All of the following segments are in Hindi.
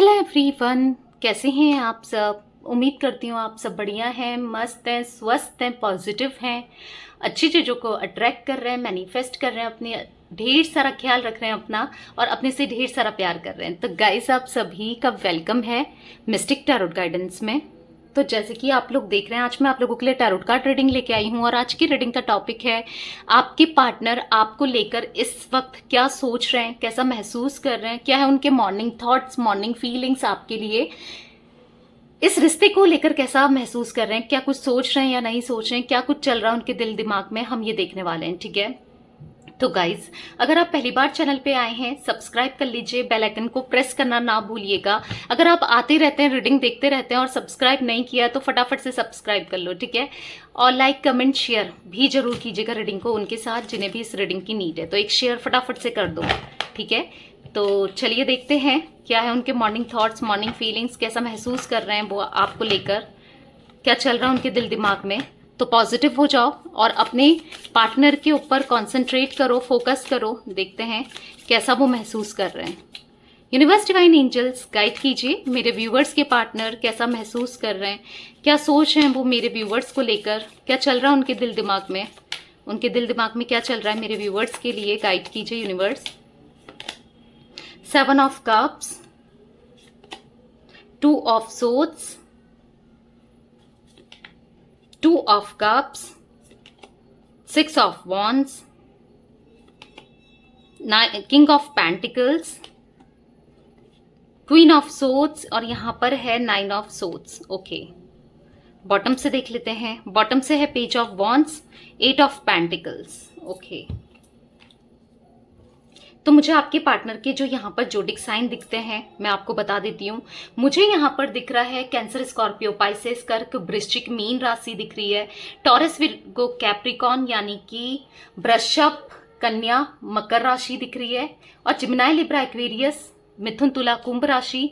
हेलो एवरीवन, कैसे हैं आप सब। उम्मीद करती हूँ आप सब बढ़िया हैं, मस्त हैं, स्वस्थ हैं, पॉजिटिव हैं, अच्छी चीज़ों को अट्रैक्ट कर रहे हैं, मैनिफेस्ट कर रहे हैं, अपने ढेर सारा ख्याल रख रहे हैं अपना और अपने से ढेर सारा प्यार कर रहे हैं। तो गाइस, आप सभी का वेलकम है मिस्टिक टैरोट गाइडेंस में। तो जैसे कि आप लोग देख रहे हैं, आज मैं आप लोगों के लिए टैरोट कार्ड रीडिंग लेके आई हूँ और आज की रीडिंग का टॉपिक है आपके पार्टनर आपको लेकर इस वक्त क्या सोच रहे हैं, कैसा महसूस कर रहे हैं, क्या है उनके मॉर्निंग थॉट्स, मॉर्निंग फीलिंग्स आपके लिए, इस रिश्ते को लेकर कैसा महसूस कर रहे हैं, क्या कुछ सोच रहे हैं या नहीं सोच रहे हैं, क्या कुछ चल रहा है उनके दिल दिमाग में, हम ये देखने वाले हैं। ठीक है, तो गाइज, अगर आप पहली बार चैनल पे आए हैं, सब्सक्राइब कर लीजिए, बेल आइकन को प्रेस करना ना भूलिएगा। अगर आप आते रहते हैं, रीडिंग देखते रहते हैं और सब्सक्राइब नहीं किया तो फटाफट से सब्सक्राइब कर लो। ठीक है, और लाइक कमेंट शेयर भी जरूर कीजिएगा रीडिंग को उनके साथ जिन्हें भी इस रीडिंग की नीड है। तो एक शेयर फटाफट से कर दो। ठीक है, तो चलिए देखते हैं क्या है उनके मॉर्निंग थॉट्स, मॉर्निंग फीलिंग्स, कैसा महसूस कर रहे हैं वो आपको लेकर, क्या चल रहा है उनके दिल दिमाग में। तो पॉजिटिव हो जाओ और अपने पार्टनर के ऊपर कंसंट्रेट करो, फोकस करो। देखते हैं कैसा वो महसूस कर रहे हैं। यूनिवर्स, डिवाइन एंजल्स, गाइड कीजिए मेरे व्यूवर्स के पार्टनर कैसा महसूस कर रहे हैं, क्या सोच रहे हैं वो मेरे व्यूवर्स को लेकर, क्या चल रहा है उनके दिल दिमाग में, उनके दिल दिमाग में क्या चल रहा है मेरे व्यूवर्स के लिए। गाइड कीजिए universe. 7 of cups, 2 of swords, 2 of cups, 6 of wands, king of pentacles, queen of swords और यहां पर है 9 of swords। ओके, बॉटम से देख लेते हैं। बॉटम से है page of wands, 8 of pentacles। Okay, तो मुझे आपके पार्टनर के जो यहाँ पर जोडिक साइन दिखते हैं मैं आपको बता देती हूँ। मुझे यहाँ पर दिख रहा है कैंसर, स्कॉर्पियो, पाइसेस, कर्क, वृश्चिक, मीन राशि दिख रही है, टॉरस, विर्गो, कैप्रिकॉन यानी कि वृषभ, कन्या, मकर राशि दिख रही है, और जिमिनाई, लिब्रा, एक्वेरियस, मिथुन, तुला, कुंभ राशि।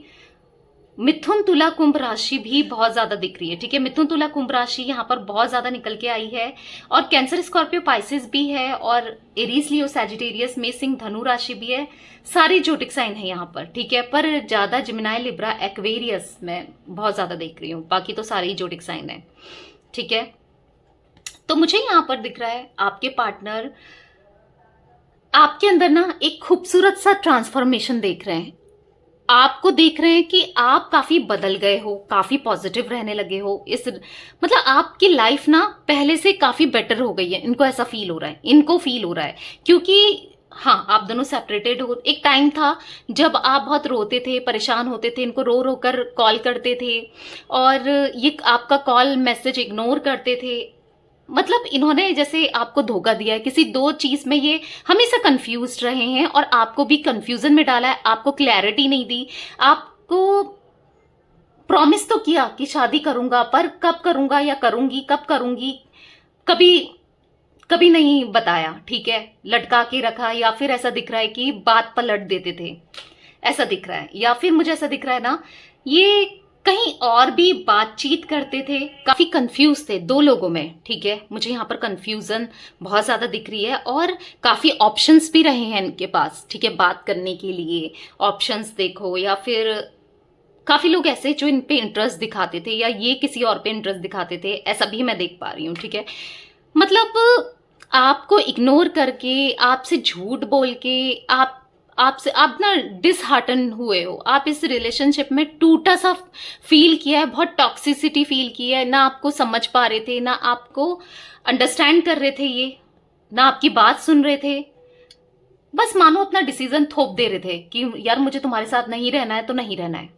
मिथुन, तुला, कुंभ राशि भी बहुत ज्यादा दिख रही है। ठीक है, मिथुन, तुला, कुंभ राशि यहाँ पर बहुत ज्यादा निकल के आई है, और कैंसर, स्कॉर्पियो, पाइसेस भी है, और एरीज, लियो, सैजिटेरियस, में सिंह, धनु राशि भी है। सारी जोटिक साइन है यहाँ पर। ठीक है, पर ज्यादा जिमिनाई, लिब्रा, एक्वेरियस में बहुत ज्यादा देख रही हूँ, बाकी तो सारे ही जोटिक साइन है। ठीक है, तो मुझे यहाँ पर दिख रहा है आपके पार्टनर आपके अंदर ना एक खूबसूरत सा ट्रांसफॉर्मेशन देख रहे हैं। आपको देख रहे हैं कि आप काफी बदल गए हो, काफी पॉजिटिव रहने लगे हो। इस मतलब आपकी लाइफ ना पहले से काफी बेटर हो गई है, इनको ऐसा फील हो रहा है, इनको फील हो रहा है। क्योंकि हाँ, आप दोनों सेपरेटेड हो। एक टाइम था जब आप बहुत रोते थे, परेशान होते थे, इनको रो रो कर कॉल करते थे और ये आपका कॉल मैसेज इग्नोर करते थे। मतलब इन्होंने जैसे आपको धोखा दिया है किसी दो चीज में, ये हमेशा कंफ्यूज रहे हैं और आपको भी कंफ्यूजन में डाला है, आपको क्लैरिटी नहीं दी। आपको प्रॉमिस तो किया कि शादी करूंगा, पर कब करूंगा या करूंगी, कब करूंगी, कभी कभी नहीं बताया। ठीक है, लटका के रखा, या फिर ऐसा दिख रहा है कि बात पलट देते थे, ऐसा दिख रहा है। या फिर मुझे ऐसा दिख रहा है ना, ये कहीं और भी बातचीत करते थे, काफी कंफ्यूज थे दो लोगों में। ठीक है, मुझे यहाँ पर कंफ्यूजन बहुत ज्यादा दिख रही है और काफी ऑप्शंस भी रहे हैं इनके पास। ठीक है, बात करने के लिए ऑप्शंस देखो, या फिर काफी लोग ऐसे जो इन पे इंटरेस्ट दिखाते थे या ये किसी और पे इंटरेस्ट दिखाते थे, ऐसा भी मैं देख पा रही हूँ। ठीक है, मतलब आपको इग्नोर करके, आपसे झूठ बोल के, आप ना डिसहार्टन हुए हो, आप इस रिलेशनशिप में टूटा सा फील किया है, बहुत टॉक्सिसिटी फील की है। ना आपको समझ पा रहे थे, ना आपको अंडरस्टैंड कर रहे थे, ये ना आपकी बात सुन रहे थे। बस मानो अपना डिसीजन थोप दे रहे थे कि यार मुझे तुम्हारे साथ नहीं रहना है तो नहीं रहना है,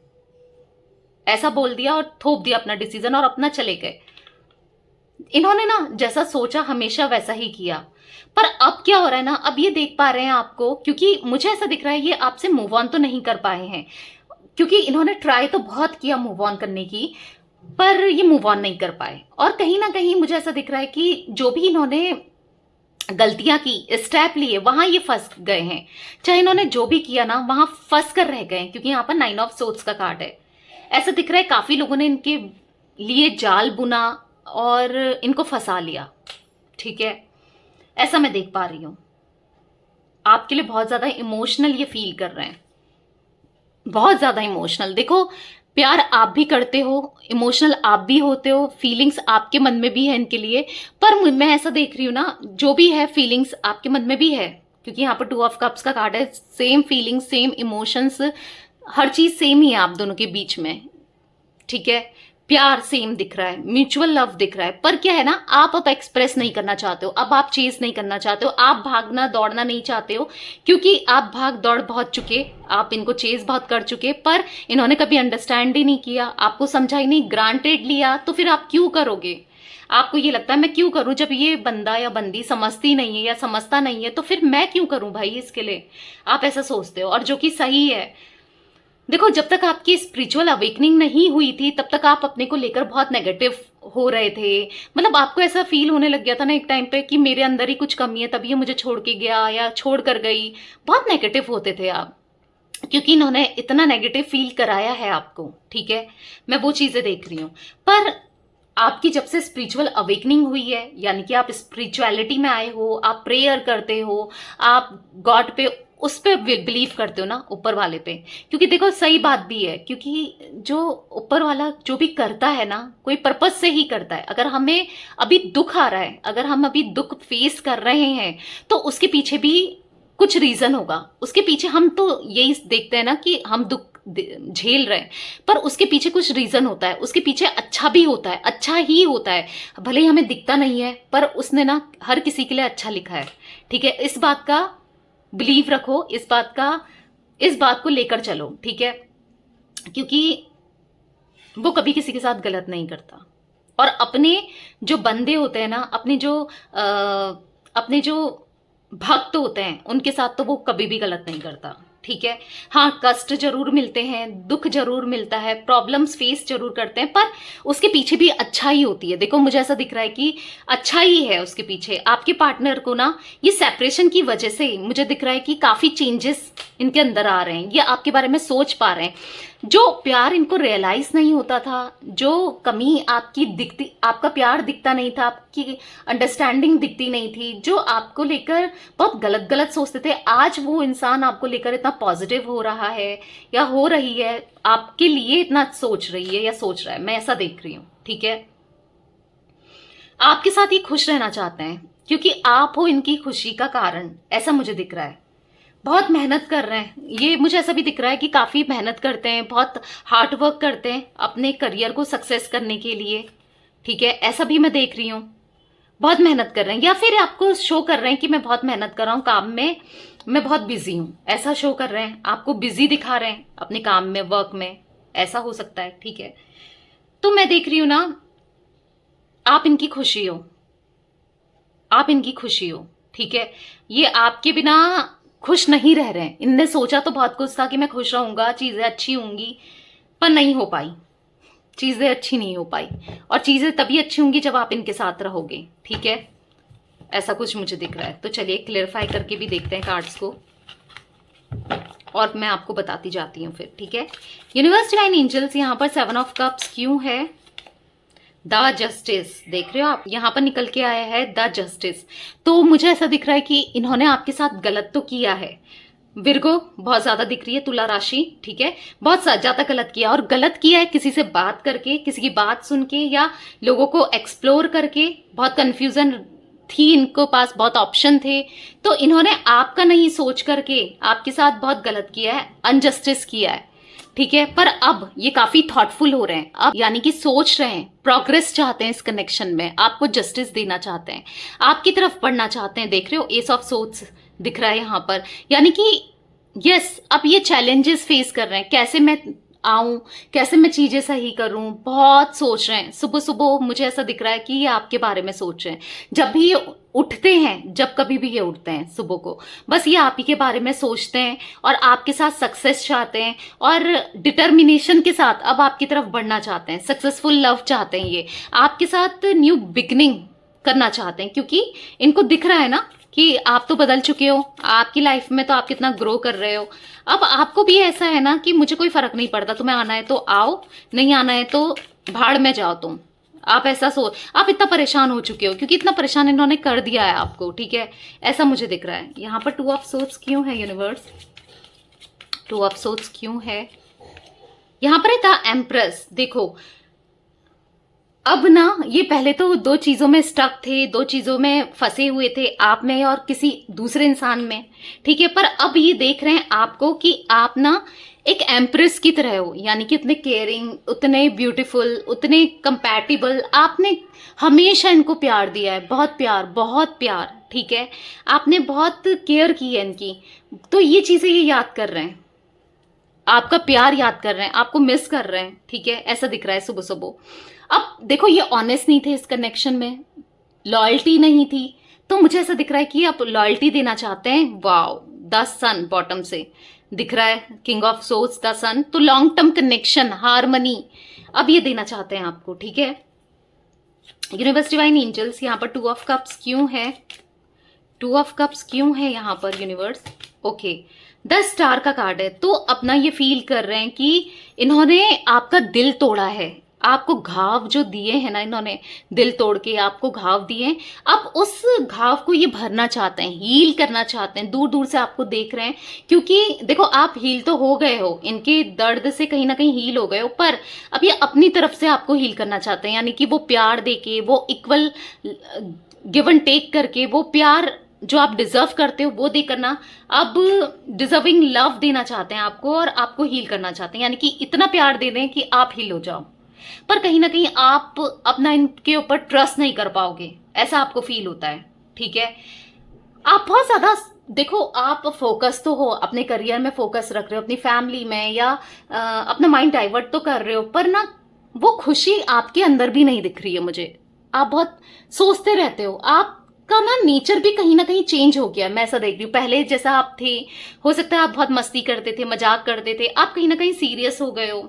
ऐसा बोल दिया और थोप दिया अपना डिसीजन और अपना चले गए। इन्होंने ना जैसा सोचा हमेशा वैसा ही किया। पर अब क्या हो रहा है ना, अब ये देख पा रहे हैं आपको, क्योंकि मुझे ऐसा दिख रहा है ये आपसे मूव ऑन तो नहीं कर पाए हैं, क्योंकि इन्होंने ट्राई तो बहुत किया मूव ऑन करने की, पर ये मूव ऑन नहीं कर पाए। और कहीं ना कहीं मुझे ऐसा दिख रहा है कि जो भी इन्होंने गलतियां की, स्टेप लिए, वहां ये फंस गए हैं। चाहे इन्होंने जो भी किया ना, वहां फंस कर रह गए, क्योंकि यहाँ पर 9 ऑफ सोर्ड्स का कार्ड है। ऐसा दिख रहा है काफी लोगों ने इनके लिए जाल बुना और इनको फंसा लिया। ठीक है, ऐसा मैं देख पा रही हूं। आपके लिए बहुत ज्यादा इमोशनल ये फील कर रहे हैं। बहुत ज्यादा इमोशनल। देखो, प्यार आप भी करते हो, इमोशनल आप भी होते हो, फीलिंग्स आपके मन में भी है इनके लिए। पर मैं ऐसा देख रही हूँ ना, जो भी है फीलिंग्स आपके मन में भी है, क्योंकि यहाँ पर 2 ऑफ कप्स का कार्ड है। सेम फीलिंग्स, सेम इमोशंस, हर चीज सेम ही है आप दोनों के बीच में, ठीक है। प्यार सेम दिख रहा है, म्यूचुअल लव दिख रहा है, पर क्या है ना, आप अब एक्सप्रेस नहीं करना चाहते हो, अब आप चेज नहीं करना चाहते हो, आप भागना दौड़ना नहीं चाहते हो, क्योंकि आप भाग दौड़ बहुत चुके, आप इनको चेज बहुत कर चुके, पर इन्होंने कभी अंडरस्टैंड ही नहीं किया, आपको समझा ही नहीं, ग्रांटेड लिया, तो फिर आप क्यों करोगे? आपको ये लगता है मैं क्यों करूं, जब ये बंदा या बंदी समझती नहीं है या समझता नहीं है, तो फिर मैं क्यों करूं भाई इसके लिए? आप ऐसा सोचते हो, और जो कि सही है। देखो, जब तक आपकी स्पिरिचुअल अवेकनिंग नहीं हुई थी, तब तक आप अपने को लेकर बहुत नेगेटिव हो रहे थे। मतलब आपको ऐसा फील होने लग गया था ना एक टाइम पे कि मेरे अंदर ही कुछ कमी है, तभी ये मुझे छोड़ के गया या छोड़ कर गई। बहुत नेगेटिव होते थे आप, क्योंकि इन्होंने इतना नेगेटिव फील कराया है आपको, ठीक है। मैं वो चीजें देख रही हूँ। पर आपकी जब से स्पिरिचुअल अवेकनिंग हुई है, यानी कि आप स्पिरिचुअलिटी में आए हो, आप प्रेयर करते हो, आप गॉड पे, उस पे बिलीव करते हो ना, ऊपर वाले पे। क्योंकि देखो, सही बात भी है, क्योंकि जो ऊपर वाला जो भी करता है ना, कोई पर्पज से ही करता है। अगर हमें अभी दुख आ रहा है, अगर हम अभी दुख फेस कर रहे हैं, तो उसके पीछे भी कुछ रीजन होगा। उसके पीछे हम तो यही देखते हैं ना कि हम दुख झेल रहे हैं, पर उसके पीछे कुछ रीजन होता है, उसके पीछे अच्छा भी होता है, अच्छा ही होता है, भले ही हमें दिखता नहीं है, पर उसने ना हर किसी के लिए अच्छा लिखा है, ठीक है। इस बात का बिलीव रखो, इस बात को लेकर चलो, ठीक है। क्योंकि वो कभी किसी के साथ गलत नहीं करता, और अपने जो बंदे होते हैं ना, अपने जो भक्त होते हैं, उनके साथ तो वो कभी भी गलत नहीं करता, ठीक है। हाँ, कष्ट जरूर मिलते हैं, दुख जरूर मिलता है, प्रॉब्लम्स फेस जरूर करते हैं, पर उसके पीछे भी अच्छा ही होती है। देखो, मुझे ऐसा दिख रहा है कि अच्छा ही है उसके पीछे। आपके पार्टनर को ना, ये सेपरेशन की वजह से मुझे दिख रहा है कि काफी चेंजेस इनके अंदर आ रहे हैं, ये आपके बारे में सोच पा रहे हैं। जो प्यार इनको रियलाइज नहीं होता था, जो कमी आपकी दिखती, आपका प्यार दिखता नहीं था, आपकी अंडरस्टैंडिंग दिखती नहीं थी, जो आपको लेकर बहुत गलत गलत सोचते थे, आज वो इंसान आपको लेकर इतना पॉजिटिव हो रहा है या हो रही है, आपके लिए इतना सोच रही है या सोच रहा है, मैं ऐसा देख रही हूं, ठीक है। आपके साथ ये खुश रहना चाहते हैं, क्योंकि आप हो इनकी खुशी का कारण, ऐसा मुझे दिख रहा है। बहुत मेहनत कर रहे हैं, ये मुझे ऐसा भी दिख रहा है कि काफी मेहनत करते हैं, बहुत हार्ड वर्क करते हैं अपने करियर को सक्सेस करने के लिए, ठीक है। ऐसा भी मैं देख रही हूँ, बहुत मेहनत कर रहे हैं, या फिर आपको शो कर रहे हैं कि मैं बहुत मेहनत कर रहा हूँ काम में, मैं बहुत बिजी हूँ, ऐसा शो कर रहे हैं, आपको बिजी दिखा रहे हैं अपने काम में, वर्क में, ऐसा हो सकता है, ठीक है। तो मैं देख रही हूं ना, आप इनकी खुशी हो, आप इनकी खुशी हो, ठीक है। ये आपके बिना खुश नहीं रह रहे हैं। इनने सोचा तो बहुत कुछ था कि मैं खुश रहूंगा, चीजें अच्छी होंगी, पर नहीं हो पाई, चीजें अच्छी नहीं हो पाई, और चीजें तभी अच्छी होंगी जब आप इनके साथ रहोगे, ठीक है। ऐसा कुछ मुझे दिख रहा है। तो चलिए क्लियरिफाई करके भी देखते हैं कार्ड्स को, और मैं आपको बताती जाती हूँ फिर, ठीक है। यूनिवर्स डिवाइन एंजल्स, यहाँ पर 7 ऑफ कप्स क्यों है? द जस्टिस, देख रहे हो आप, यहां पर निकल के आया है द जस्टिस। तो मुझे ऐसा दिख रहा है कि इन्होंने आपके साथ गलत तो किया है। विर्गो बहुत ज्यादा दिख रही है, तुला राशि, ठीक है, बहुत ज्यादा गलत किया, और गलत किया है किसी से बात करके, किसी की बात सुन के, या लोगों को एक्सप्लोर करके। बहुत कंफ्यूजन थी इनको पास, बहुत ऑप्शन थे, तो इन्होंने आपका नहीं सोच करके आपके साथ बहुत गलत किया है, अनजस्टिस किया है, ठीक है। पर अब ये काफी थॉटफुल हो रहे हैं, अब यानी कि सोच रहे हैं, प्रोग्रेस चाहते हैं इस कनेक्शन में, आपको जस्टिस देना चाहते हैं, आपकी तरफ बढ़ना चाहते हैं। देख रहे हो, एस ऑफ सोर्ड्स दिख रहा है यहाँ पर, यानी कि यस, अब ये चैलेंजेस फेस कर रहे हैं, कैसे मैं आऊं, कैसे मैं चीजें सही करूं, बहुत सोच रहे हैं। सुबह सुबह मुझे ऐसा दिख रहा है कि ये आपके बारे में सोच रहे हैं, जब भी ये उठते हैं, जब कभी भी ये उठते हैं सुबह को, बस ये आप ही के बारे में सोचते हैं, और आपके साथ सक्सेस चाहते हैं, और डिटर्मिनेशन के साथ अब आपकी तरफ बढ़ना चाहते हैं, सक्सेसफुल लव चाहते हैं, ये आपके साथ न्यू बिगनिंग करना चाहते हैं, क्योंकि इनको दिख रहा है ना कि आप तो बदल चुके हो, आपकी लाइफ में तो आप कितना ग्रो कर रहे हो। अब आपको भी ऐसा है ना कि मुझे कोई फर्क नहीं पड़ता, तुम्हें आना है तो आओ, नहीं आना है तो भाड़ में जाओ तुम। आप ऐसा आप इतना परेशान हो चुके हो, क्योंकि इतना परेशान इन्होंने कर दिया है आपको, ठीक है। ऐसा मुझे दिख रहा है। यहाँ पर 2 ऑफ सोर्ड्स क्यों है यूनिवर्स? टू ऑफ सोर्ड्स क्यों है? यहाँ पर था एम्प्रेस। देखो अब ना ये पहले तो दो चीजों में स्टक थे, दो चीजों में फंसे हुए थे, आप में और किसी दूसरे इंसान में, ठीक है। पर अब ये देख रहे हैं आपको कि आप ना एक एम्प्रेस की तरह हो, यानी कि उतने केयरिंग, उतने ब्यूटीफुल, उतने कंपैटिबल। आपने हमेशा इनको प्यार दिया है, बहुत प्यार, बहुत प्यार, ठीक है। आपने बहुत केयर की है इनकी, तो ये चीजें ये याद कर रहे हैं, आपका प्यार याद कर रहे हैं, आपको मिस कर रहे हैं, ठीक है। ऐसा दिख रहा है सुबह सुबह। अब देखो ये ऑनेस्ट नहीं थे इस कनेक्शन में, लॉयल्टी नहीं थी, तो मुझे ऐसा दिख रहा है कि आप लॉयल्टी देना चाहते हैं। वाओ, द सन बॉटम से दिख रहा है, किंग ऑफ सोर्ड्स, द सन। तो लॉन्ग टर्म कनेक्शन, हार्मनी, अब ये देना चाहते हैं आपको, ठीक है। यूनिवर्स डिवाइन एंजल्स, यहाँ पर टू ऑफ कप्स क्यों है? टू ऑफ कप्स क्यों है यहाँ पर यूनिवर्स? ओके, 10 स्टार का कार्ड है। तो अपना ये फील कर रहे हैं कि इन्होंने आपका दिल तोड़ा है, आपको घाव जो दिए हैं ना, इन्होंने दिल तोड़ के आपको घाव दिए। अब उस घाव को ये भरना चाहते हैं, हील करना चाहते हैं, दूर दूर से आपको देख रहे हैं। क्योंकि देखो आप हील तो हो गए हो, इनके दर्द से कहीं ना कहीं हील हो गए हो, पर अब ये अपनी तरफ से आपको हील करना चाहते हैं, यानी कि वो प्यार देके, वो इक्वल गिव एंड टेक करके, वो प्यार जो आप डिजर्व करते हो वो दे करना, अब डिजर्विंग लव देना चाहते हैं आपको और आपको हील करना चाहते हैं, यानी कि इतना प्यार दे दें कि आप हील हो जाओ। पर कहीं ना कहीं आप अपना इनके ऊपर ट्रस्ट नहीं कर पाओगे, ऐसा आपको फील होता है, ठीक है। आप बहुत ज्यादा देखो, आप फोकस तो हो, अपने करियर में फोकस रख रहे हो, अपनी फैमिली में, या अपना माइंड डाइवर्ट तो कर रहे हो, पर ना वो खुशी आपके अंदर भी नहीं दिख रही है मुझे। आप बहुत सोचते रहते हो, आप का ना नेचर भी कहीं ना कहीं चेंज हो गया, मैं ऐसा देख रही हूँ। पहले जैसा आप थे, हो सकता है आप बहुत मस्ती करते थे, मजाक करते थे, आप कहीं ना कहीं सीरियस हो गए हो,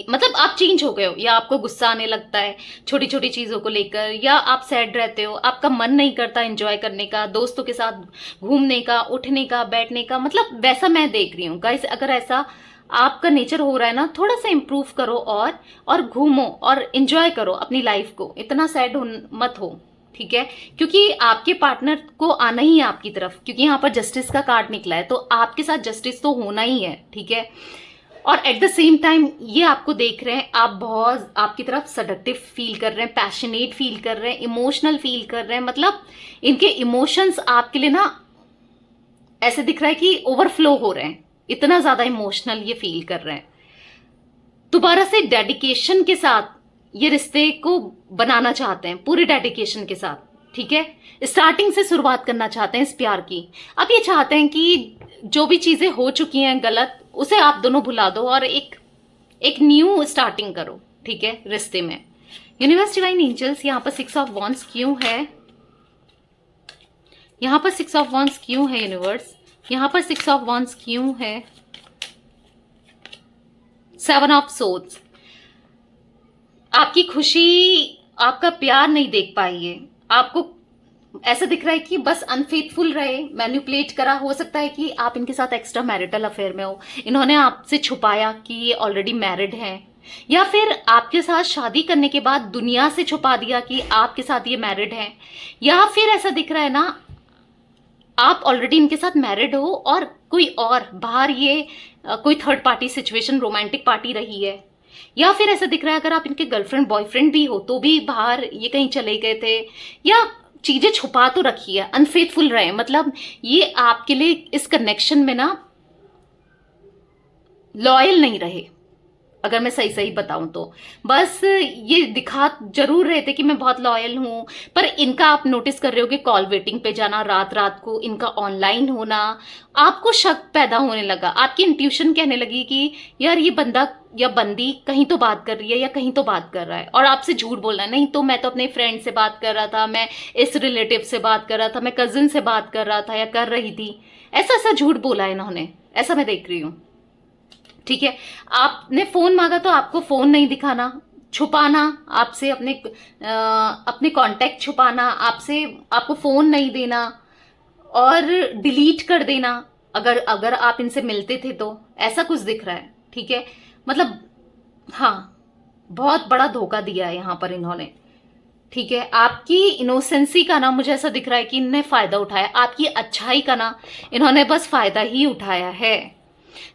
मतलब आप चेंज हो गए हो, या आपको गुस्सा आने लगता है छोटी छोटी चीजों को लेकर, या आप सैड रहते हो, आपका मन नहीं करता एंजॉय करने का, दोस्तों के साथ घूमने का, उठने का, बैठने का, मतलब वैसा मैं देख रही हूँ गाइस। अगर ऐसा आपका नेचर हो रहा है ना, थोड़ा सा इम्प्रूव करो और घूमो और एंजॉय करो अपनी लाइफ को, इतना सैड मत हो, ठीक है। क्योंकि आपके पार्टनर को आना ही है आपकी तरफ, क्योंकि यहाँ पर जस्टिस का कार्ड निकला है, तो आपके साथ जस्टिस तो होना ही है, ठीक है। और एट द सेम टाइम ये आपको देख रहे हैं, आप बहुत आपकी तरफ सडक्टिव फील कर रहे हैं, पैशनेट फील कर रहे हैं, इमोशनल फील कर रहे हैं, मतलब इनके इमोशंस आपके लिए ना ऐसे दिख रहा है कि ओवरफ्लो हो रहे हैं, इतना ज्यादा इमोशनल ये फील कर रहे हैं। दोबारा से डेडिकेशन के साथ ये रिश्ते को बनाना चाहते हैं, पूरे डेडिकेशन के साथ, ठीक है। स्टार्टिंग से शुरुआत करना चाहते हैं इस प्यार की। अब ये चाहते हैं कि जो भी चीजें हो चुकी हैं गलत, उसे आप दोनों भुला दो और एक न्यू स्टार्टिंग करो, ठीक है, रिश्ते में। यूनिवर्स डिवाइन एंजल्स, यहाँ पर 6 ऑफ वॉन्ड्स क्यों है? यहाँ पर 6 ऑफ वॉन्ड्स क्यों है यूनिवर्स? यहाँ पर 6 ऑफ वॉन्ड्स क्यों है? 7 ऑफ सोर्ड्स, आपकी खुशी, आपका प्यार नहीं देख पाई है, आपको ऐसा दिख रहा है कि बस अनफेथफुल रहे, मैनिपुलेट करा। हो सकता है कि आप इनके साथ एक्स्ट्रा मैरिटल अफेयर में हो, इन्होंने आपसे छुपाया कि ये ऑलरेडी मैरिड हैं, या फिर आपके साथ शादी करने के बाद दुनिया से छुपा दिया कि आपके साथ ये मैरिड हैं, या फिर ऐसा दिख रहा है ना आप ऑलरेडी इनके साथ मैरिड हो और कोई और बाहर ये कोई third party situation, romantic party रही है, या फिर ऐसा दिख रहा है अगर आप इनके गर्लफ्रेंड बॉयफ्रेंड भी हो तो भी बाहर ये कहीं चले गए थे, या चीजें छुपा तो रखी है, अनफेथफुल रहे, मतलब ये आपके लिए इस कनेक्शन में ना लॉयल नहीं रहे। अगर मैं सही सही बताऊं तो बस ये दिखा जरूर रहे थे कि मैं बहुत लॉयल हूं, पर इनका आप नोटिस कर रहे हो कि कॉल वेटिंग पे जाना, रात रात को इनका ऑनलाइन होना, आपको शक पैदा होने लगा, आपकी इंट्यूशन कहने लगी कि यार ये बंदा या बंदी कहीं तो बात कर रही है या कहीं तो बात कर रहा है, और आपसे झूठ बोलना है, नहीं तो मैं तो अपने फ्रेंड से बात कर रहा था, मैं इस रिलेटिव से बात कर रहा था, मैं कजिन से बात कर रहा था या कर रही थी, ऐसा ऐसा झूठ बोला है इन्होंने, ऐसा मैं देख रही हूं, ठीक है। आपने फोन मांगा तो आपको फोन नहीं दिखाना, छुपाना आपसे, अपने कांटेक्ट छुपाना आपसे, आपको फोन नहीं देना और डिलीट कर देना अगर आप इनसे मिलते थे तो, ऐसा कुछ दिख रहा है, ठीक है। मतलब हाँ, बहुत बड़ा धोखा दिया है यहाँ पर इन्होंने, ठीक है। आपकी इनोसेंसी का ना मुझे ऐसा दिख रहा है कि इन्होंने फायदा उठाया, आपकी अच्छाई का ना इन्होंने बस फायदा ही उठाया है।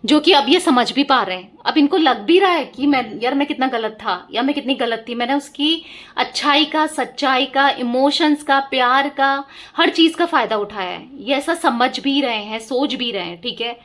जो कि अब ये समझ भी पा रहे हैं। अब इनको लग भी रहा है कि मैं कितना गलत था या मैं कितनी गलत थी। मैंने उसकी अच्छाई का, सच्चाई का, इमोशंस का, प्यार का, हर चीज का फायदा उठाया है। ये ऐसा समझ भी रहे हैं, सोच भी रहे हैं, ठीक है।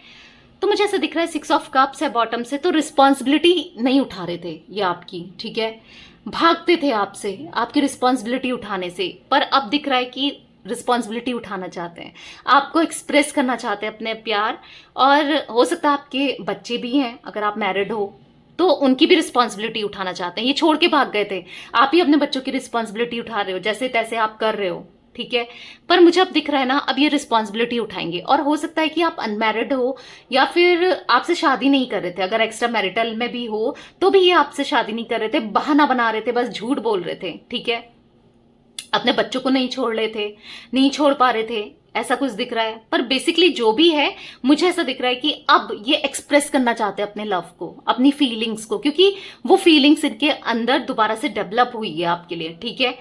तो मुझे ऐसा दिख रहा है 6 ऑफ कप्स है बॉटम से, तो रिस्पॉन्सिबिलिटी नहीं उठा रहे थे ये आपकी, ठीक है। भागते थे आपसे, आपकी रिस्पॉन्सिबिलिटी उठाने से, पर अब दिख रहा है कि रिस्पॉन्सिबिलिटी उठाना चाहते हैं, आपको एक्सप्रेस करना चाहते हैं अपने प्यार। और हो सकता है आपके बच्चे भी हैं, अगर आप मैरिड हो तो उनकी भी रिस्पॉन्सिबिलिटी उठाना चाहते हैं। ये छोड़ के भाग गए थे, आप ही अपने बच्चों की रिस्पॉन्सिबिलिटी उठा रहे हो, जैसे तैसे आप कर रहे हो, ठीक है। पर मुझे अब दिख रहा है ना, अब ये रिस्पॉन्सिबिलिटी उठाएंगे। और हो सकता है कि आप अनमैरिड हो या फिर आपसे शादी नहीं कर रहे थे, अगर एक्स्ट्रा मैरिटल में भी हो तो भी ये आपसे शादी नहीं कर रहे थे, बहाना बना रहे थे, बस झूठ बोल रहे थे, ठीक है। अपने बच्चों को नहीं छोड़ रहे थे, नहीं छोड़ पा रहे थे, ऐसा कुछ दिख रहा है। पर बेसिकली जो भी है, मुझे ऐसा दिख रहा है कि अब ये एक्सप्रेस करना चाहते हैं अपने लव को, अपनी फीलिंग्स को, क्योंकि वो फीलिंग्स इनके अंदर दोबारा से डेवलप हुई है आपके लिए, ठीक है।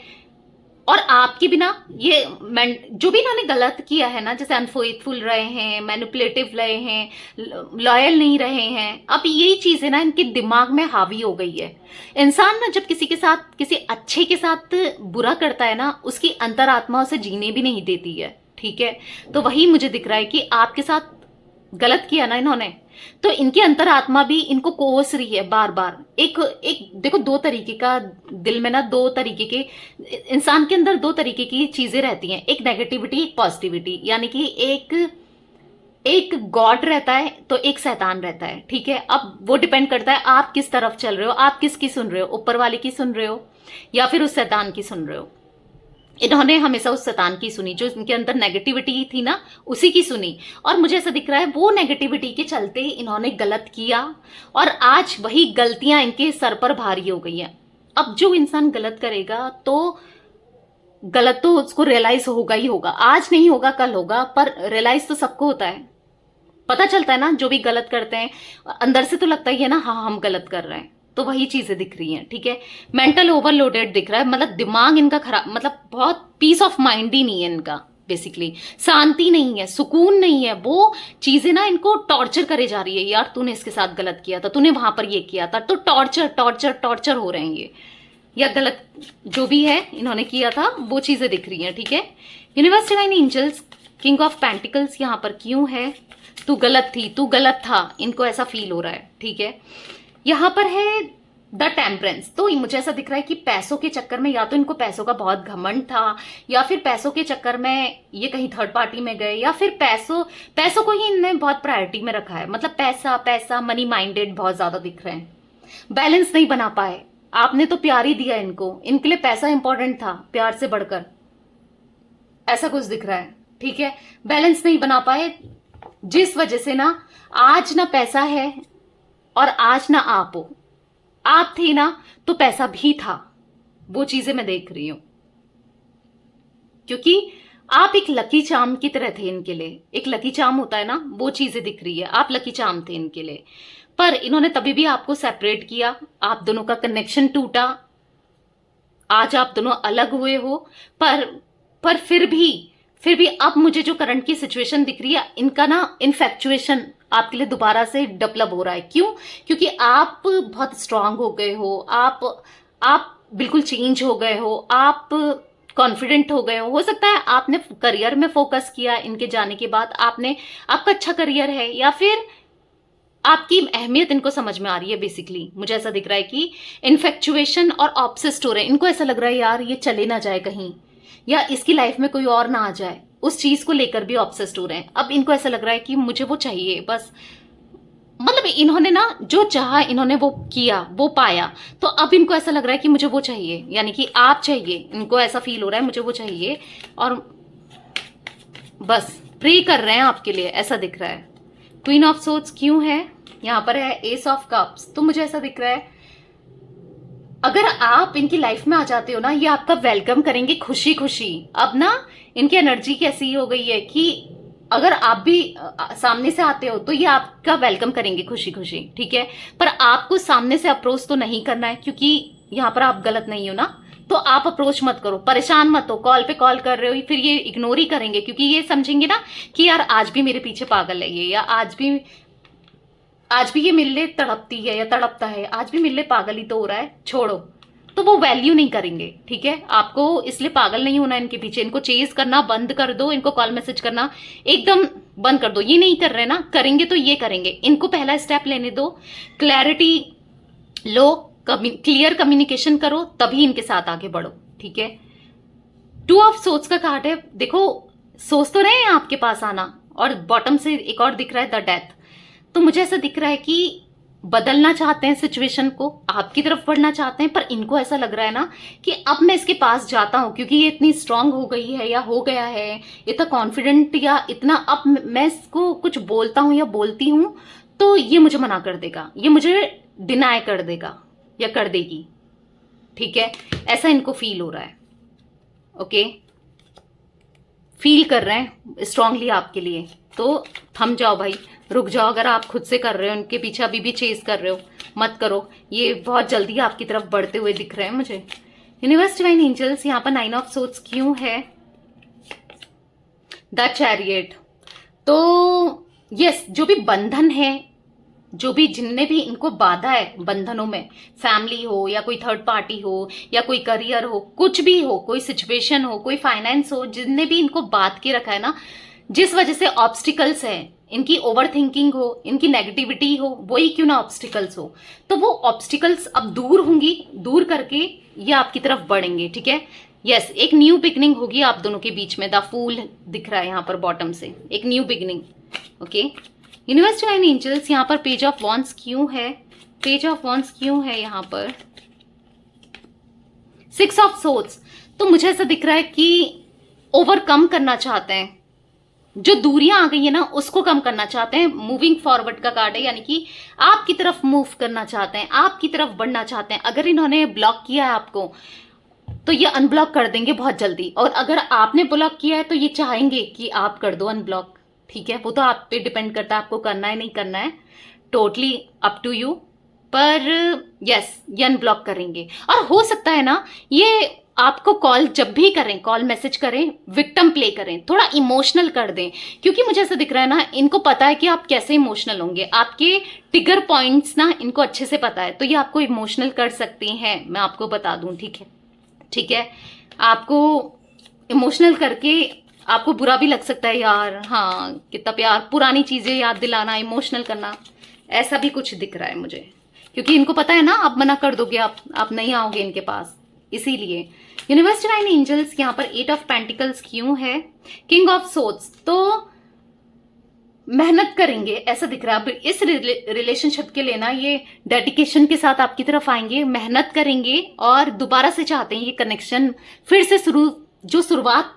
और आपके बिना ये जो भी इन्होंने गलत किया है ना, जैसे अनफेथफुल रहे हैं, मैनिपुलेटिव रहे हैं, लॉयल नहीं रहे हैं, अब यही चीजें ना इनके दिमाग में हावी हो गई है। इंसान ना जब किसी के साथ, किसी अच्छे के साथ बुरा करता है ना, उसकी अंतरात्मा उसे जीने भी नहीं देती है, ठीक है। तो वही मुझे दिख रहा है कि आपके साथ गलत किया ना इन्होंने, तो इनकी अंतरात्मा भी इनको कोस रही है बार बार। एक एक देखो, दो तरीके का दिल में ना, दो तरीके के इंसान के अंदर दो तरीके की चीजें रहती हैं, एक नेगेटिविटी, एक पॉजिटिविटी। यानी कि एक गॉड रहता है तो एक शैतान रहता है, ठीक है। अब वो डिपेंड करता है आप किस तरफ चल रहे हो, आप किसकी सुन रहे हो, ऊपर वाले की सुन रहे हो या फिर उस शैतान की सुन रहे हो। इन्होंने हमेशा उस शैतान की सुनी, जो इनके अंदर नेगेटिविटी थी ना, उसी की सुनी। और मुझे ऐसा दिख रहा है वो नेगेटिविटी के चलते इन्होंने गलत किया, और आज वही गलतियां इनके सर पर भारी हो गई हैं। अब जो इंसान गलत करेगा तो गलत तो उसको रियलाइज होगा ही होगा, आज नहीं होगा कल होगा, पर रियलाइज तो सबको होता है, पता चलता है ना। जो भी गलत करते हैं अंदर से तो लगता ही है ना, हाँ हम गलत कर रहे हैं। तो वही चीजें दिख रही हैं, ठीक है। मेंटल ओवरलोडेड दिख रहा है, मतलब दिमाग इनका खराब, मतलब बहुत पीस ऑफ माइंड ही नहीं है इनका, बेसिकली शांति नहीं है, सुकून नहीं है। वो चीजें ना इनको टॉर्चर करे जा रही है, यार तूने इसके साथ गलत किया था, तूने वहां पर ये किया था, तो टॉर्चर टॉर्चर टॉर्चर हो रहे हैं ये, या गलत जो भी है इन्होंने किया था वो चीजें दिख रही हैं, ठीक है। Universe, divine angels, king of pentacles यहाँ पर क्यों है? तू गलत थी, तू गलत था, इनको ऐसा फील हो रहा है, ठीक है। यहाँ पर है द टेम्परेंस। तो मुझे ऐसा दिख रहा है कि पैसों के चक्कर में, या तो इनको पैसों का बहुत घमंड था, या फिर पैसों के चक्कर में ये कहीं थर्ड पार्टी में गए, या फिर पैसों को ही इन्होंने बहुत प्रायोरिटी में रखा है। मतलब पैसा पैसा, मनी माइंडेड बहुत ज्यादा दिख रहे हैं, बैलेंस नहीं बना पाए। आपने तो प्यार ही दिया इनको, इनके लिए पैसा इंपॉर्टेंट था प्यार से बढ़कर, ऐसा कुछ दिख रहा है, ठीक है। बैलेंस नहीं बना पाए, जिस वजह से ना आज ना पैसा है और आज ना आप हो। आप थे ना तो पैसा भी था, वो चीजें मैं देख रही हूं, क्योंकि आप एक लकी चार्म की तरह थे इनके लिए। एक लकी चार्म होता है ना, वो चीजें दिख रही है, आप लकी चार्म थे इनके लिए। पर इन्होंने तभी भी आपको सेपरेट किया, आप दोनों का कनेक्शन टूटा, आज आप दोनों अलग हुए हो। पर फिर भी अब मुझे जो करंट की सिचुएशन दिख रही है, इनका ना इन्फेक्चुएशन आपके लिए दोबारा से डेवलप हो रहा है। क्यों? क्योंकि आप बहुत स्ट्रांग हो गए हो, आप बिल्कुल चेंज हो गए हो, आप कॉन्फिडेंट हो गए हो सकता है आपने करियर में फोकस किया इनके जाने के बाद, आपका अच्छा करियर है, या फिर आपकी अहमियत इनको समझ में आ रही है। बेसिकली मुझे ऐसा दिख रहा है कि इन्फेक्चुएशन और ऑब्सेस्ड हो रहे हैं। इनको ऐसा लग रहा है यार ये चले ना जाए कहीं, या इसकी लाइफ में कोई और ना आ जाए, उस चीज को लेकर भी ऑब्सेस्ड हो रहे हैं। अब इनको ऐसा लग रहा है कि मुझे वो चाहिए बस, मतलब इन्होंने ना जो चाहा इन्होंने वो किया, वो पाया, तो अब इनको ऐसा लग रहा है कि मुझे वो चाहिए, यानी कि आप चाहिए। इनको ऐसा फील हो रहा है मुझे वो चाहिए, और बस प्रे कर रहे हैं आपके लिए, ऐसा दिख रहा है। क्वीन ऑफ सोर्ड्स क्यों है? यहाँ पर है एस ऑफ कप्स। तो मुझे ऐसा दिख रहा है अगर आप इनकी लाइफ में आ जाते हो ना, ये आपका वेलकम करेंगे खुशी खुशी। अब ना इनकी एनर्जी कैसी हो गई है कि अगर आप भी सामने से आते हो तो ये आपका वेलकम करेंगे खुशी खुशी, ठीक है। पर आपको सामने से अप्रोच तो नहीं करना है, क्योंकि यहाँ पर आप गलत नहीं हो ना, तो आप अप्रोच मत करो, परेशान मत हो। कॉल पे कॉल कर रहे हो, फिर ये इग्नोर ही करेंगे, क्योंकि ये समझेंगे ना कि यार आज भी मेरे पीछे पागल है ये, या आज भी आज भी ये मिलने तड़पती है या तड़पता है, आज भी मिलने पागल ही तो हो रहा है, छोड़ो। तो वो वैल्यू नहीं करेंगे, ठीक है। आपको इसलिए पागल नहीं होना इनके पीछे, इनको चेज करना बंद कर दो, इनको कॉल मैसेज करना एकदम बंद कर दो। ये नहीं कर रहे ना, करेंगे तो ये करेंगे। इनको पहला स्टेप लेने दो, क्लैरिटी लो, क्लियर कम्युनिकेशन करो, तभी इनके साथ आगे बढ़ो, ठीक है। 2 ऑफ सोर्ड्स का कार्ड है, देखो सोच तो रहे हैं आपके पास आना, और बॉटम से एक और दिख रहा है द डेथ। तो मुझे ऐसा दिख रहा है कि बदलना चाहते हैं सिचुएशन को, आपकी तरफ बढ़ना चाहते हैं, पर इनको ऐसा लग रहा है ना कि अब मैं इसके पास जाता हूं क्योंकि ये इतनी स्ट्रांग हो गई है या हो गया है, इतना कॉन्फिडेंट, या इतना अब मैं इसको कुछ बोलता हूं या बोलती हूं तो ये मुझे मना कर देगा, ये मुझे डिनाई कर देगा या कर देगी, ठीक है। ऐसा इनको फील हो रहा है, ओके, फील कर रहे हैं स्ट्रांगली आपके लिए। तो थम जाओ भाई, रुक जाओ। अगर आप खुद से कर रहे हो, उनके पीछे अभी भी चेज कर रहे हो, मत करो। ये बहुत जल्दी आपकी तरफ बढ़ते हुए दिख रहे हैं मुझे। यूनिवर्स डिवाइन एंजल्स, यहाँ पर 9 ऑफ सोर्ड्स क्यों है? The chariot. तो यस, जो भी बंधन है, जो भी जिनने भी इनको बाधा है बंधनों में, फैमिली हो या कोई थर्ड पार्टी हो या कोई करियर हो, कुछ भी हो, कोई सिचुएशन हो, कोई फाइनेंस हो, जिनने भी इनको बांध के रखा है ना, जिस वजह से ऑब्स्टिकल्स है, इनकी ओवर थिंकिंग हो, इनकी नेगेटिविटी हो, वही क्यों ना ऑब्स्टिकल्स हो, तो वो ऑब्स्टिकल्स अब दूर होंगी, दूर करके ये आपकी तरफ बढ़ेंगे, ठीक है। यस, एक न्यू बिगनिंग होगी आप दोनों के बीच में। द फूल दिख रहा है यहाँ पर बॉटम से, एक new beginning, okay. Universe divine angels, यहाँ पर पेज ऑफ वॉन्ड्स क्यों है? पेज ऑफ वॉन्ड्स क्यों है यहाँ पर? 6 ऑफ सोर्ड्स। तो मुझे ऐसा दिख रहा है कि ओवरकम करना चाहते हैं, जो दूरियां आ गई है ना उसको कम करना चाहते हैं। मूविंग फॉरवर्ड का कार्ड है, यानी कि आपकी तरफ मूव करना चाहते हैं, आपकी तरफ बढ़ना चाहते हैं। अगर इन्होंने ब्लॉक किया है आपको तो ये अनब्लॉक कर देंगे बहुत जल्दी, और अगर आपने ब्लॉक किया है तो ये चाहेंगे कि आप कर दो अनब्लॉक, ठीक है। वो तो आप पे डिपेंड करता है आपको करना है नहीं करना है, टोटली अप टू यू। पर यस, ये अनब्लॉक करेंगे। और हो सकता है ना ये आपको कॉल जब भी करें, कॉल मैसेज करें, विक्टिम प्ले करें, थोड़ा इमोशनल कर दें, क्योंकि मुझे ऐसा दिख रहा है ना इनको पता है कि आप कैसे इमोशनल होंगे, आपके ट्रिगर पॉइंट्स ना इनको अच्छे से पता है, तो ये आपको इमोशनल कर सकती हैं, मैं आपको बता दूं, ठीक है, ठीक है। आपको इमोशनल करके आपको बुरा भी लग सकता है, यार हाँ कितना प्यार, पुरानी चीजें याद दिलाना, इमोशनल करना, ऐसा भी कुछ दिख रहा है मुझे, क्योंकि इनको पता है ना आप मना कर दोगे, आप नहीं आओगे इनके पास, इसीलिए। यूनिवर्स डिवाइन एंजल्स, यहाँ पर 8 ऑफ पेंटिकल्स क्यों है? King of swords. तो मेहनत करेंगे ऐसा दिख रहा है। अब इस रिलेशनशिप के लिए ना ये डेडिकेशन के साथ आपकी तरफ आएंगे, मेहनत करेंगे, और दोबारा से चाहते हैं ये कनेक्शन फिर से जो शुरुआत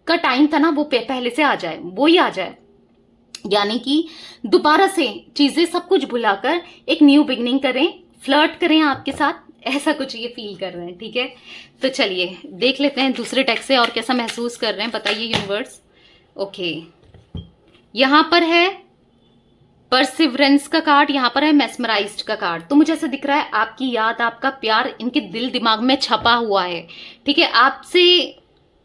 का टाइम था ना वो पहले से आ जाए, वो ही आ जाए, यानी कि दोबारा से चीजें सब कुछ भुलाकर एक न्यू बिगनिंग करें, फ्लर्ट करें आपके साथ, ऐसा कुछ ये फील कर रहे हैं, ठीक है। तो चलिए देख लेते हैं दूसरे टेक्स्ट से और कैसा महसूस कर रहे हैं, बताइए यूनिवर्स। ओके, यहां पर है परसिवरेंस का कार्ड, यहां पर है मेस्मराइज्ड का कार्ड। तो मुझे ऐसा दिख रहा है आपकी याद, आपका प्यार इनके दिल दिमाग में छपा हुआ है, ठीक है।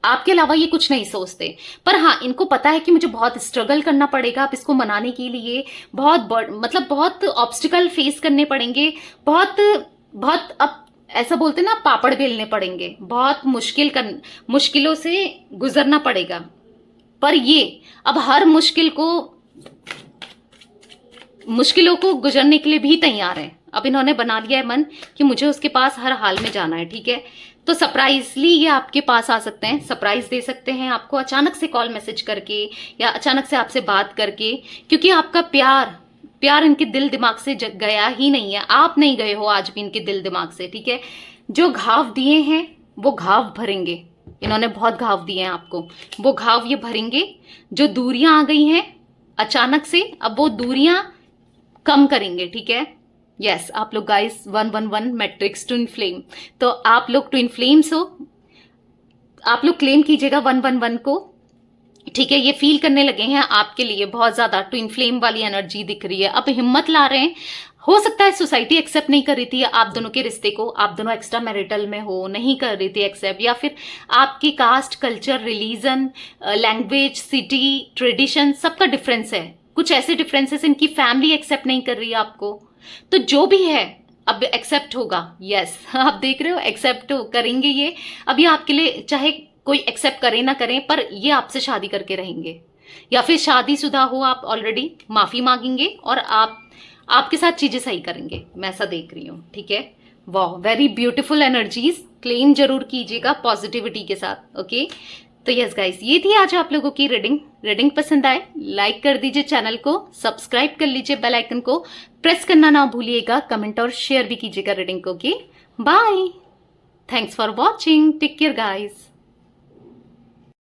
आपके अलावा ये कुछ नहीं सोचते, पर हाँ इनको पता है कि मुझे बहुत स्ट्रगल करना पड़ेगा अब इसको मनाने के लिए, बहुत ऑब्स्टिकल फेस करने पड़ेंगे, बहुत अब ऐसा बोलते ना पापड़ बेलने पड़ेंगे, बहुत मुश्किलों से गुजरना पड़ेगा। पर ये अब हर मुश्किलों को गुजरने के लिए भी तैयार है। अब इन्होंने बना लिया है मन कि मुझे उसके पास हर हाल में जाना है, ठीक है। तो सरप्राइजली ये आपके पास आ सकते हैं, सरप्राइज दे सकते हैं आपको, अचानक से कॉल मैसेज करके या अचानक से आपसे बात करके, क्योंकि आपका प्यार इनके दिल दिमाग से गया ही नहीं है, आप नहीं गए हो आज भी इनके दिल दिमाग से, ठीक है। जो घाव दिए हैं वो घाव भरेंगे, इन्होंने बहुत घाव दिए हैं आपको, वो घाव ये भरेंगे। जो दूरियां आ गई हैं अचानक से, अब वो दूरियां कम करेंगे, ठीक है। यस, आप लोग गाइस 111 मैट्रिक्स ट्विन फ्लेम, तो आप लोग ट्विन फ्लेम्स हो, आप लोग क्लेम कीजिएगा 111 को, ठीक है। ये फील करने लगे हैं आपके लिए बहुत ज्यादा ट्विन फ्लेम वाली एनर्जी दिख रही है, अब हिम्मत ला रहे हैं। हो सकता है सोसाइटी एक्सेप्ट नहीं कर रही थी आप दोनों के रिश्ते को, आप दोनों एक्स्ट्रा मैरिटल में हो, नहीं कर रही थी एक्सेप्ट, या फिर आपकी caste, culture, religion, language, city, tradition सबका डिफरेंस है, कुछ ऐसे डिफरेंसेस, इनकी फैमिली एक्सेप्ट नहीं कर रही है आपको, तो जो भी है अब एक्सेप्ट होगा। यस आप देख रहे हो, एक्सेप्ट करेंगे ये। अब ये आपके लिए, चाहे कोई एक्सेप्ट करे ना करें, पर ये आपसे शादी करके रहेंगे, या फिर शादीशुदा हो आप ऑलरेडी, माफी मांगेंगे और आपके साथ चीजें सही करेंगे, मैं ऐसा देख रही हूँ। ठीक है, वाह, वेरी ब्यूटीफुल एनर्जीज। क्लेम जरूर कीजिएगा पॉजिटिविटी के साथ। ओके, तो यस गाइस, ये थी आज आप लोगों की रीडिंग पसंद आए लाइक कर दीजिए, चैनल को सब्सक्राइब कर लीजिए, बेल आइकन को प्रेस करना ना भूलिएगा, कमेंट और शेयर भी कीजिएगा रीडिंग को। Okay, bye, thanks for watching, take care guys.